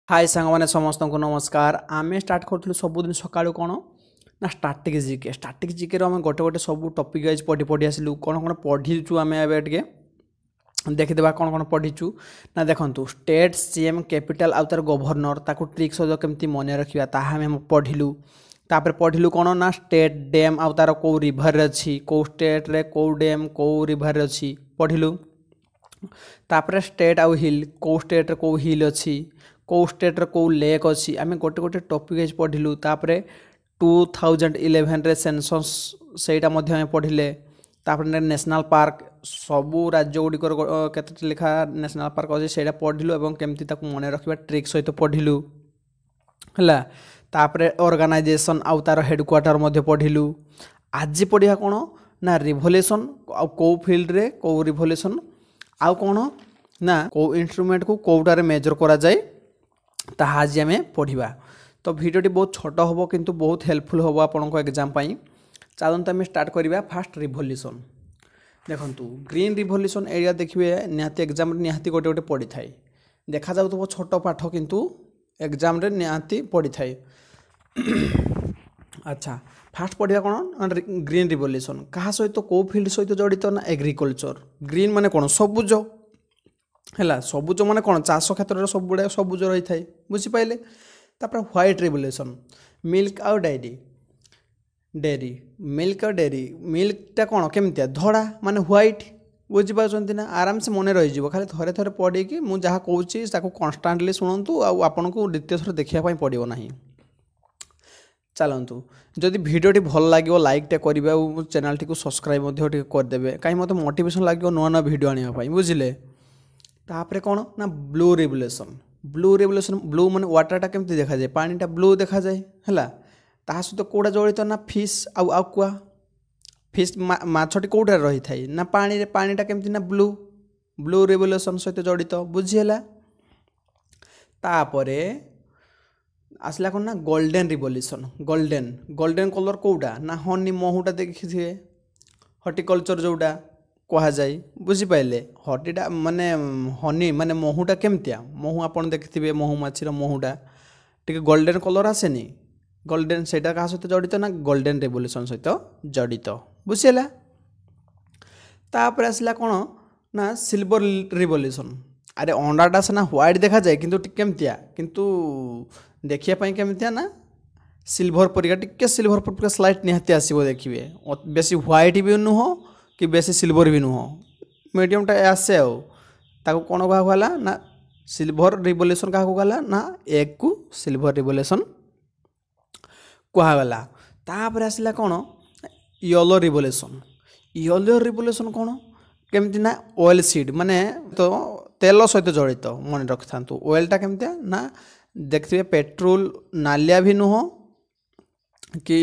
हाय सांग मैंने समस्त को नमस्कार। आम स्टार्ट करूँ सबुदिन सकाळु कौन ना स्टाटिक जिके आम गोटे गोटे सब टपिक वाइज पढ़ी पढ़ी आसलु कौन कौन पढ़ीचु आम ए देखीदे कौन कौन पढ़ीचु ना देखु स्टेट सीएम कैपिटल आउ तार गवर्नर ताकू ट्रिक सहित केमती मन रखा तामें पढ़िलु। तापर पढ़िलु कौन ना स्टेट डैम आउ तार कौ रिभर अच्छी कौ स्टेट रे कौ डैम कौ रिभर अच्छी पढ़िलु। तापर स्टेट आउ हिल कौ स्टेट रे कौ हिल अच्छी कौ स्टेट रे कौ लेक अच्छी आम गोटे गोटे टॉपिक वाइज पढ़िलु। तापर 2011 रे सेंसस सेटा मध्य पढ़िले। तापर नेशनल पार्क सबू राज्य गुड़िकर केते लिखा नेशनल पार्क अच्छे से पढ़िलु और केमती ताकू मन रखा ट्रिक सहित पढ़िलु है। तापर ऑर्गेनाइजेशन आउ तार हेडक्वार्टर मध्य पढ़िलु। आज पढ़िया कौन ना रिवोल्यूशन आउ कौ फील्ड रे कौ रिवोल्यूशन आउ कौन ना कौ इंस्ट्रूमेंट को कौटारे मेजर करा जाए ताहा आज आम पढ़ा। तो भिडियोटी बहुत छोट हम किंतु बहुत हेल्पफुल हम आपन को एग्जाम पाई। चलते आम स्टार्ट करवा फास्ट रिवोल्यूशन। देखु ग्रीन रिवोल्यूशन एरिया देखिए निहाती एग्जाम निहाती गोटे गोटे पड़ी थाए देखा जाऊ छोट पाठ किंतु एग्जाम रे निहाती पड़ी थाए। अच्छा फास्ट पढ़िया कौन ग्रीन रिवोल्यूशन क्या सहित कौ फील्ड सहित जड़ित ना एग्रिकल्चर। ग्रीन माने कौन सबुज है सबुज माने कौन चाष क्षेत्र सब गुड़ा सबुज रही थाए बुझीपारे। तापर व्हाइट रिवोल्यूशन मिल्क आउ डेरी मिल्क और डेरी मिल्कटा कौन केमतिया धड़ा माने व्हाइट बुझीपार ना आराम से मन रही खाली थरे थरे पढ़ी कि मुझे जहाँ कहूँ कन्स्टांटली शुणु आपन को द्वितीय थर देखापी पड़ो ना। चलतु जदि भिडियोटी भल लगे लाइकटे करेंगे और चैनल टी सब्सक्राइब करदे कहीं मत मोटिवेशन लगे नुआ नुआ भिडियो आने बुझे। तापर कौन ना ब्लू रिवोल्यूशन ब्लू माने वाटरटा केमती देखा जाए पानीटा ब्लू देखा जाए है। ता सहित कौटा जड़ित ना फिश आउ आक्वा फिश माछटी कौटार रही थाए ना पानी रे पानीटा केमती ना ब्लू ब्लू रिवोल्यूशन सहित जड़ित बुझीगला। तापरे आसला कौन ना गोल्डन रिवोल्यूशन गोल्डन कलर कौटा ना हनी महूटा देखिए हर्टिकल्चर जोटा कह जाए बुझीपारे। हटीटा माने हनी माने महूटा केमतिया महू आपन देखिथे महुमाछीर महूटा टिके गोल्डन कलर आसेनी गोल्डन सेटा क्या सहित जड़ित ना गोल्डन रिवोल्यूशन सहित जड़ित बुझीगला। तापर आसला कौन ना सिल्वर रिवोल्यूशन अरे अंडाटा से ना व्हाइट देखा जाए किंतु केमतिया किंतु देखापी केमतिया ना सिल्वर परिका टिके सिल्वर परिका स्लाइट निहाती आसो देखिए बेसी व्हाइट भी नुह कि बेसी सिल्वर भी नुह मीडियमटा आसे आउ कौन कहला ना सिल्वर रिवोल्यूशन क्या कहला ना एक को सिल्वर रिवोल्यूशन कहगला। तापर आसला कौन येलो रिवोल्यूशन कौन केमती ना ऑयल सीड माने तो तेल सहित जड़ित मन रखि था। ऑयलटा केमती ना देखिए पेट्रोल नालिया भी नुह कि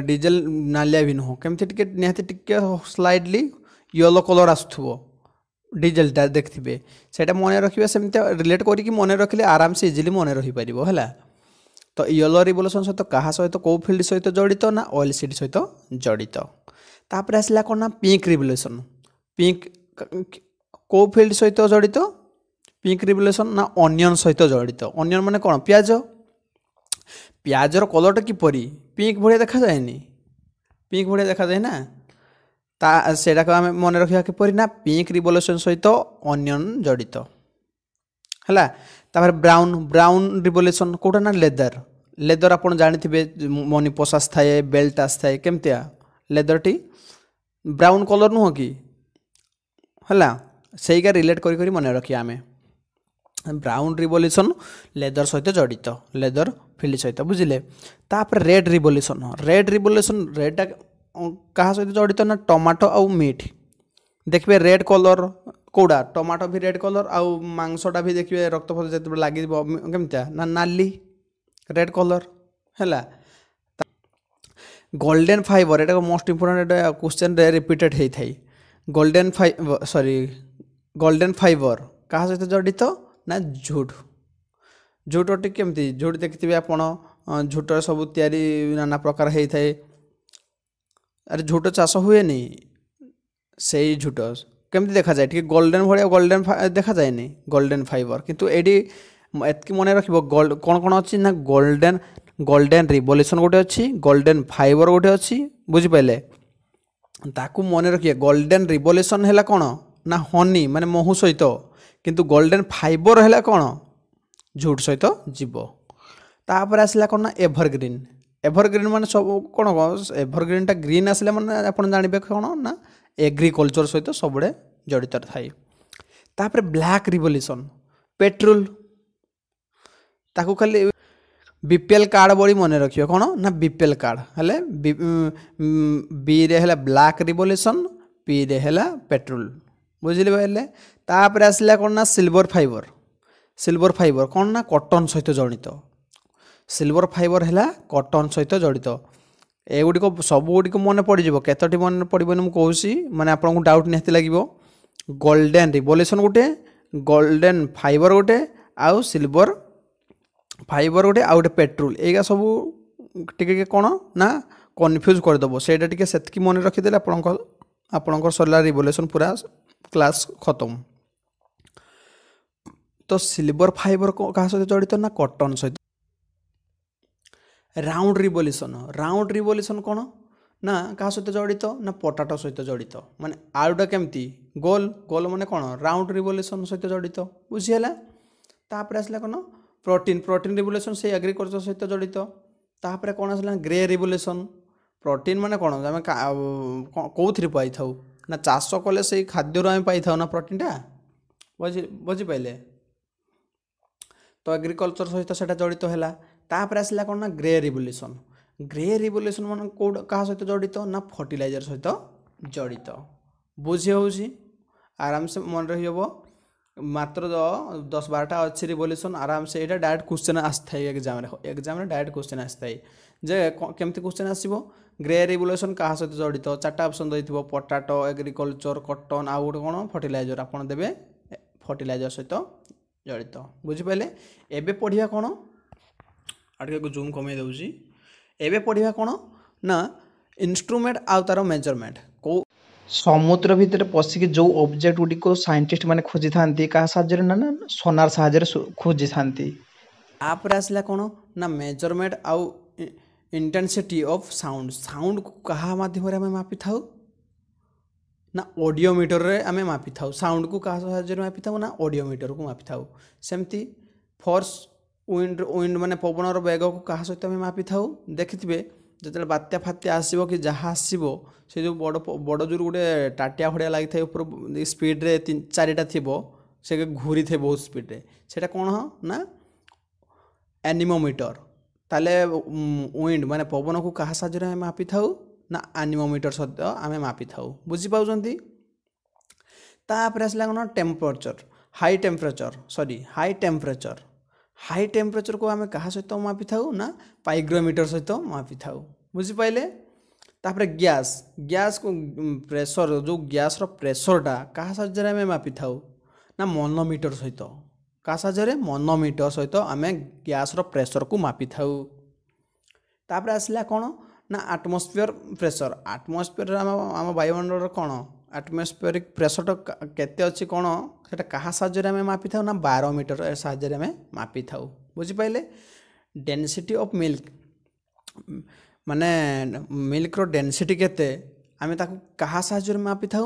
डीजेल नालिया भी नुह केमती टिके निहाती टिके स्लाइडली येलो कलर आसुथबो डीजेलटा देखिए सेटा मन रखिए सेमती रिलेट करिक मन रखिले आराम से इजिली मन रही पारिबो है। तो येलो रिवोल्यूशन सहित क्या सहित कौ फील्ड सहित जड़ित ना ऑयल सीड सहित जड़ित। तापर आसला कौन ना पिंक रिवोल्यूशन पिंक कौ फील्ड सहित जड़ित पिंक रिवोल्यूशन ना ऑनियन सहित जड़ित। ऑनियन माने कौन प्याज प्याजर कलरटा किपरि पिंक भाया देखा जाए पिंक भाया देखा जाए ना ता सेटा को आम मन रखा किपरि ना पिंक रिवोल्यूशन सहित ऑनियन जड़ित है। तापर ब्राउन रिवोल्यूशन कौटा ना लेदर आपन जानिथिबे मनी पोसास थाए बेल्ट आस थाए केमतिया लेदरटी ब्राउन कलर नुह कि है सहीका रिलेट करी मन रखिए आमे ब्राउन रिवोल्यूशन लेदर सहित जड़ित लेदर फील्ड सहित बुझिले। तापर रेड रिवोल्यूशन रेडटा क्या सहित जड़ित ना टमाटो आउ मीट देखिए रेड कलर कौड़ा टमाटो भी रेड कलर आउ मांसटा भी देखिए रक्तफत जो लगे केमतिया ना नाली रेड कलर है। गोल्डन फाइबर एटा मोस्ट इम्पोर्टेंट क्वेश्चन रे रिपीटेड होता है गोल्डन फाइबर क्या सहित जड़ित ना झूठ केमती झूठ देखिए आपड़ झूठ सब तैयारी नाना प्रकार होता है। अरे झूठ चाष हुए से झूठ केमती देखा जाए गोल्डन भाया गोल्डन देखा जाए गोल्डन फाइबर किंतु एडी एतकी मन रख गोल्ड कौन कौन अच्छी ना गोल्डन गोल्डन रिवोल्यूशन गोटे अच्छी गोल्डन फाइबर गोटे अच्छी बुझिपारे ताकू मन रखिए गोल्डन रिवोल्यूशन है कौन ना हनी माने महू सहित किंतु गोल्डन फाइबर है कौन झूठ सहित जीव तापर आसला कौन ना एभरग्रीन एभरग्रीन माने सब कौन एभरग्रीनटा ग्रीन आसले माने आप जानवे कौन ना एग्रिकल्चर सहित सबुड़े जड़ित थाए तापर ब्लैक रिवोल्यूशन पेट्रोल ताकू खाली बीपीएल कार्ड बड़ी मन रखियो कौन ना बीपीएल कार्ड हेले बी रे है ब्लैक रिवोल्यूशन पी रे है पेट्रोल बुझिले पहले तापर आसला कौन ना सिल्वर फाइबर कौन ना कॉटन सहित जड़ित सिल्वर फाइबर है कॉटन सहित जड़ित एगुड़िक सबुगुड़िक मन पड़ केतोटी मन पड़ोनी मुझे कौन मैंने आपको डाउट निहती लगे गोल्डन रिवोल्यूशन गोटे गोल्डन फाइबर गोटे आउ सिल्वर फाइबर गोटे आउ गोटे पेट्रोल एगा सब टिके कौन ना कन्फ्यूज करदेव से सेतकी मन रखीदे आपणकर सरला रिवोल्यूशन पूरा क्लास खत्म तो सिल्वर फाइबर क्या सहित जड़ित ना कॉटन सहित राउंड रिवोल्यूशन कौन ना क्या सहित जड़ित ना पोटाटो सहित जड़ित माने आलुटा केमती गोल गोल माने कौन राउंड रिवोल्यूशन सहित जड़ित बुझीगला तापर आसला कौन प्रोटीन रिवोल्यूशन से एग्रिकल्चर सहित जड़ित तापर कौन आसला ग्रे रिवोल्यूशन प्रोटीन माने कौन आम कौन पाई था ना चाष कले से खाद्य आम पाई था ना प्रोटीनटा बुझिपारे तो एग्रिकल्चर सहित से जड़ित है तापर आसला कौन ना ग्रे रिवोल्यूशन मान कौट क्या सहित जड़ित ना फर्टिलाइजर सहित जड़ित बुझी हूँ आराम से मन रही मात्र 10-12टा अच्छी रिवोल्यूशन आराम से यहाँ डायरेक्ट क्वेश्चन आसता है एग्जाम डायरेक्ट क्वेश्चन आसता है जे केमती क्वेश्चन आसो ग्रे रिवोल्यूशन क्या सहित जड़ित 4टा ऑप्शन देथिबो पोटाटो एग्रिकल्चर कॉटन आउ गोटे कौन फर्टिलाइजर आपन देबे फर्टिलाइजर सहित जड़ित बुझिपारे एबे पढ़िया कौन आगे जूम कमे दूसरी एबे पढ़िया कौन ना इंस्ट्रूमेंट आउ तार मेजरमेंट को समुद्र भितर पशिकी जो ऑब्जेक्ट गुड़िक साइंटिस्ट माने खोजी थांती का साहाଯ୍य ना ना सोनार साहाଯ୍य खोजी थांती आपर आसला कौन ना मेजरमेंट आउ इंटेंसिटी ऑफ साउंड को कहा माध्यम रे हमें मापी थाउ ना ऑडियोमीटर रे हमें मापी थाउ साउंड को कहा साहाଯ୍य मापी थाउ ना ऑडियोमीटर को मापी थाउ सेमती फोर्स विंड माने पवनर वेग को क्या सहित आम मापी था देखिथे जो बात्या फात्या आसो कि जहाँ आसो से जो बड़ बड़ जोर गोटे टाटिया भड़िया लगी था ऊपर स्पीड रे 3-4टा थी से घूरी थे बहुत स्पीड रे सेटा कौन ना एनिमोमीटर ताले विंड माने पवन को क्या साहाଯ୍य आम मापी था ना एनिमोमीटर सहित आम मापी था बुझीपारे तापर आसला कौन टेम्परेचर हाई टेम्परेचर को आम क्या सहित मापी था ना पाइग्रोमीटर सहित मापी था बुझिपारे तापर गैस को प्रेशर जो गैस प्रेशरटा क्या साहाଯ୍य आम मापी था ना मनोमीटर सहित क्या साहाଯ୍य मनोमीटर सहित आम गैस प्रेशर को मापी था तापर आसला कौन ना आटमोस्फियर प्रेशर आम वायुमंडल कौन आटमोस्फेरिक प्रेशर केते अच्छी कौन से क्या साहाଯ୍य आम मापी था ना बारोमीटर साहाଯ୍य आम मापी था बुझिपारे डेनसीटी ऑफ मिल्क माने मिल्क रो डेनसीटी केते आम ताकू क्या साहाଯ୍य मापी था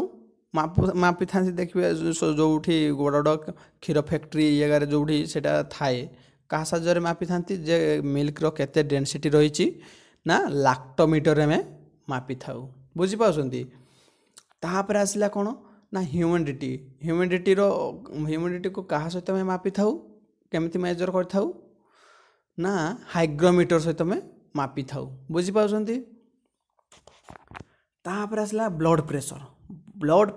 मापी था देखिए जो बड़ बड़ क्षीर फैक्ट्री जगह जो से थाए क्या साहाଯ୍य मापी था जे मिल्क रो केते डेनसीटी रही ना लैक्टोमीटर आम मापी था बुझिपारुछंती तापर आसला कौन ना ह्यूमिडिटी को क्या सहित आम मापी था केमती मेजर कर ना हाइग्रोमीटर सहित आम मापी था बुझिपारुछंती तापर आसला ब्लड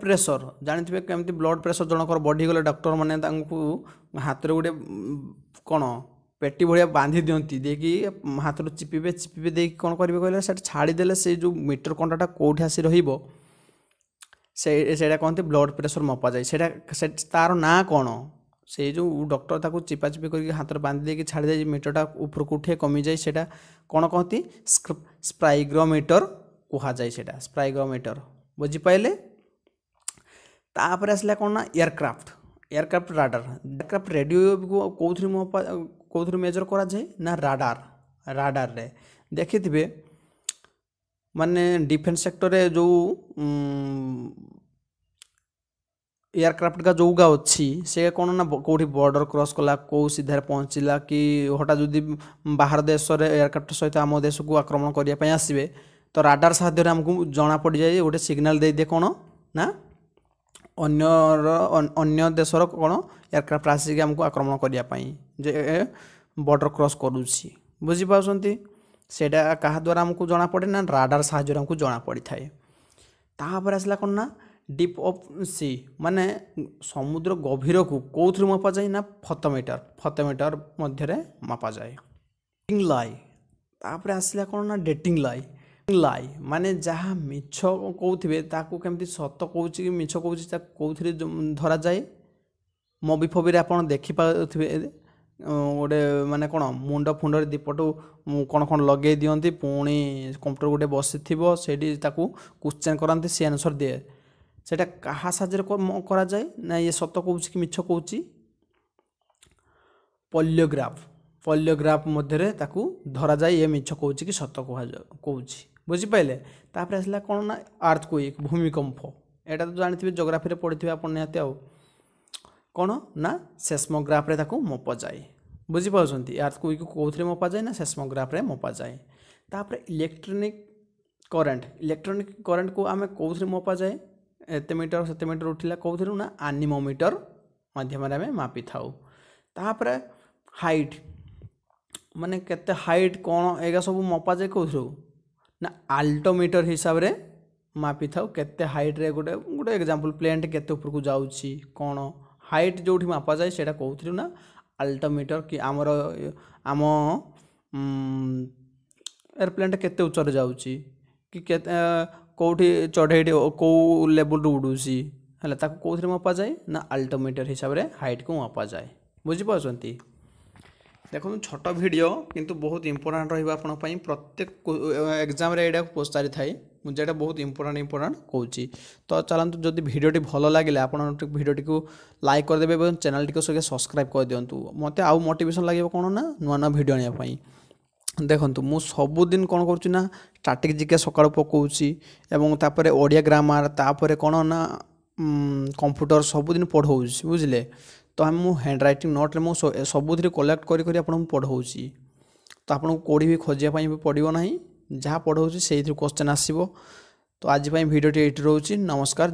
प्रेशर जानते केमती ब्लड प्रेशर जनकर बढ़ीगले डॉक्टर मैंने हाथ में गोटे कौन पेटी भाया बांधी दिखती देखी हाथ चिपे देखिए कौन करेंगे कहले से छाड़ीदे से जो मीटर कंटाटा कौटी आसी रहा कहते ब्लड प्रेशर मपा जाए तार ना कौन से जो डॉक्टर ताको चिपाचिपी करके हाथ में बांधी देकी छाड़ी दे मीटरटा ऊपर को उठे कमी जाए से कौन कहती स्पाइग्रोमीटर कह जाए स्पाइग्रोमीटर बुझिपारे तापर आसला कौन ना aircraft aircraft radar aircraft radio को कौन मेजर करा जाए ना राडार रे देखिथिबे माने डिफेन्स सेक्टर रे जो एयरक्राफ्ट का जोगा अच्छी से कौन ना कौटी बॉर्डर क्रॉस कला कौ सीधार पहुँचला कि हठात जदि बाहर देश रे एयरक्राफ्ट सहित आम देश को आक्रमण करने आसबे तो राडार साहाय्य आमको जना पड़ जाए गोटे सिग्नाल दे दिए कौन ना अन्य देशर कौन एयरक्राफ्ट आसिक आमको आक्रमण करने जे बॉर्डर क्रॉस करुँची बुझीपार्टी सेटा क्या द्वारा आमको जना पड़े ना राडार साहाय्य आमको जना पड़ी थाए तापर आसला कौन ना डीप ऑफ सी माने समुद्र गभीर को कौन मापा जाए ना फतोमीटर मध्य मापा जाए डेटिंग लाई तापर आसला कौन ना डेटिंग लाई माने जहाँ मिछ कौथे ताकू केमती सत कौच कि मिछ कौच कौथे धरा जाए मुवी फुवी आप देखिपे गोटे माने कौन मुंड फुंडर दीपटू कौन कौन लगे दिखती पुणी कंप्यूटर गोटे बसी से क्वेश्चन कराते सी आंसर दिए सेटा कहा साहाय्य करा जाए ना ये सत कौच कि मिछ कौच पॉलियोग्राफ मध्य धरा जाए ये मिछ कौच कि सत कौच बुझिपारे तापर आसला कौन ना अर्थक्वेक भूमिकंप एटा तो जानते जोग्राफी पढ़ी आप निहती आउ कौन ना सेस्मोग्राफ रे मपा जाए बुझीपार्टी अर्थक्वेक कौन मपा जाए ना सेस्मोग्राफ रे मपा जाए तापर इलेक्ट्रोनिक करेन्ट को आम कौन मपा जाए एते मीटर सेते मीटर उठिला कौन ना एनीमोमीटर माध्यम आम मापी थाउ तापर हाइट माने केते हाइट कौन एगा सब मपा जाए कौन ना आल्टोमीटर हिसाब रे मापी थाउ केते हाइट रे गोटे एग्जांपल प्लेन केते ऊपर को जाउची कौन हाइट जोठी मापा जाए सेटा कौन ना आल्टोमीटर कि आमर आम एयरप्लेन केते उच्चर जाउची कि कौटी चढ़े कौ लेवल उड़ूसी है कौन मपा जाए ना आल्टोमीटर हिसाब से हाइट को मपा जाए बुझीपार्टी देखो छोट वीडियो किंतु बहुत इंपोर्टाट रही प्रत्येक एग्जाम रे एटा पचारि थाए मुझे बहुत इंपोर्टाट कौच तो चलतु जदि भिडियोटी भल लगे आप भिडियोटी को लाइक करदे और चैनल टी सब्सक्राइब कर दिंतु मत आउ मोटिवेशन लगे कौन ना नुआ नुआ भिडियो आने देखु मु सबुदिन कौन करुँच स्टाटिक जिके सकाळु पकाउछि एवं तापर ओडिया ग्रामर तापर कौन ना कंप्यूटर सबुदिन पढ़ाऊँच बुझे तो हम हैंड रईटिंग नोट रे सबुथ कलेक्ट करी आपको पढ़ाऊँच तो आपको कौड़ी भी खोजापी पड़ो ना जहाँ पढ़ाऊँच से क्वेश्चन आसो तो आज भिडियोटी ये रोचे नमस्कार।